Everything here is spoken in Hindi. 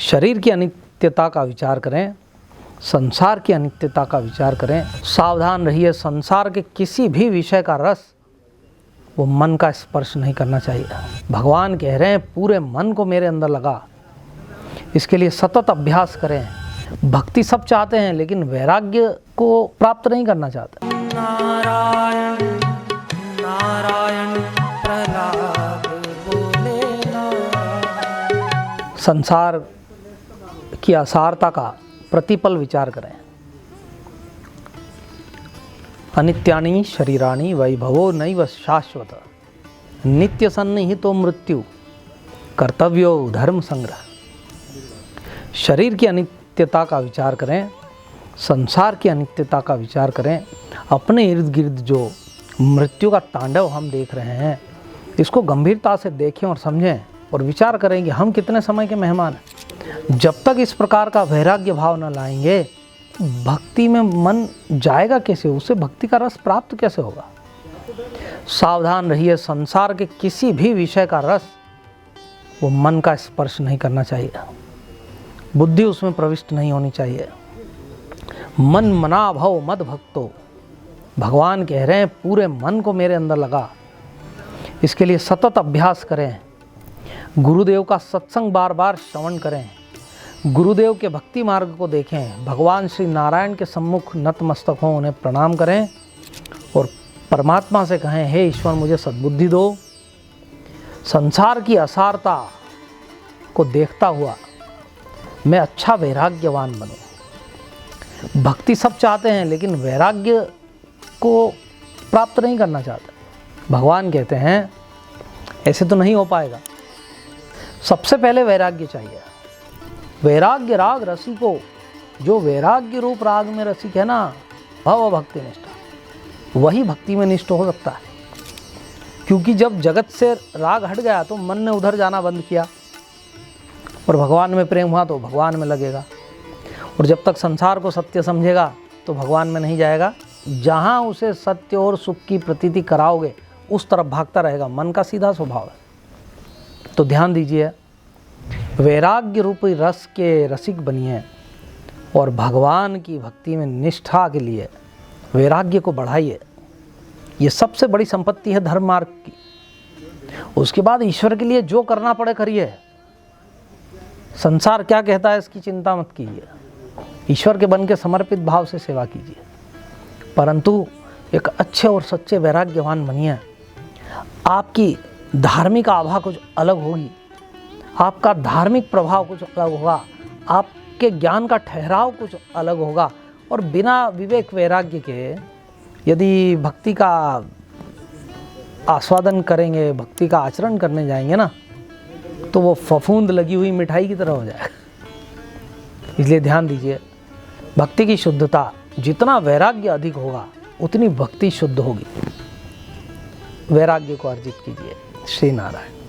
शरीर की अनित्यता का विचार करें, संसार की अनित्यता का विचार करें। सावधान रहिए, संसार के किसी भी विषय का रस वो मन का स्पर्श नहीं करना चाहिए। भगवान कह रहे हैं पूरे मन को मेरे अंदर लगा, इसके लिए सतत अभ्यास करें। भक्ति सब चाहते हैं लेकिन वैराग्य को प्राप्त नहीं करना चाहते। नारायण नारायण प्रहलाद बोले नारायण। संसार की असारता का प्रतिपल विचार करें। अनित्यानि शरीराणि वैभवो नैव शाश्वत, नित्य सन्निहितो मृत्यु कर्तव्यो धर्म संग्रह। शरीर की अनित्यता का विचार करें, संसार की अनित्यता का विचार करें। अपने इर्द गिर्द जो मृत्यु का तांडव हम देख रहे हैं, इसको गंभीरता से देखें और समझें और विचार करें कि हम कितने समय के मेहमान हैं। जब तक इस प्रकार का वैराग्य भाव न लाएंगे, भक्ति में मन जाएगा कैसे, उससे भक्ति का रस प्राप्त कैसे होगा। सावधान रहिए, संसार के किसी भी विषय का रस वो मन का स्पर्श नहीं करना चाहिए, बुद्धि उसमें प्रविष्ट नहीं होनी चाहिए। मन मना भव मद भक्तो, भगवान कह रहे हैं पूरे मन को मेरे अंदर लगा, इसके लिए सतत अभ्यास करें। गुरुदेव का सत्संग बार बार श्रवण करें, गुरुदेव के भक्ति मार्ग को देखें, भगवान श्री नारायण के सम्मुख नतमस्तक हों, उन्हें प्रणाम करें और परमात्मा से कहें, हे ईश्वर मुझे सद्बुद्धि दो, संसार की असारता को देखता हुआ मैं अच्छा वैराग्यवान बनूं। भक्ति सब चाहते हैं लेकिन वैराग्य को प्राप्त नहीं करना चाहते। भगवान कहते हैं ऐसे तो नहीं हो पाएगा, सबसे पहले वैराग्य चाहिए। वैराग्य राग रसिको, जो वैराग्य रूप राग में रसिक है ना, भव भक्ति निष्ठा, वही भक्ति में निष्ठ हो सकता है। क्योंकि जब जगत से राग हट गया तो मन ने उधर जाना बंद किया और भगवान में प्रेम हुआ तो भगवान में लगेगा। और जब तक संसार को सत्य समझेगा तो भगवान में नहीं जाएगा। जहाँ उसे सत्य और सुख की प्रतीति कराओगे उस तरफ भागता रहेगा, मन का सीधा स्वभाव है। तो ध्यान दीजिए, वैराग्य रूपी रस के रसिक बनिए और भगवान की भक्ति में निष्ठा के लिए वैराग्य को बढ़ाइए। ये सबसे बड़ी संपत्ति है धर्म मार्ग की। उसके बाद ईश्वर के लिए जो करना पड़े करिए। संसार क्या कहता है इसकी चिंता मत कीजिए, ईश्वर के बन के समर्पित भाव से सेवा कीजिए, परंतु एक अच्छे और सच्चे वैराग्यवान बनिए। आपकी धार्मिक आभा कुछ अलग होगी, आपका धार्मिक प्रभाव कुछ अलग होगा, आपके ज्ञान का ठहराव कुछ अलग होगा। और बिना विवेक वैराग्य के यदि भक्ति का आस्वादन करेंगे, भक्ति का आचरण करने जाएंगे ना, तो वो फफूंद लगी हुई मिठाई की तरह हो जाएगा। इसलिए ध्यान दीजिए, भक्ति की शुद्धता, जितना वैराग्य अधिक होगा उतनी भक्ति शुद्ध होगी। वैराग्य को अर्जित कीजिए। श्री नारायण।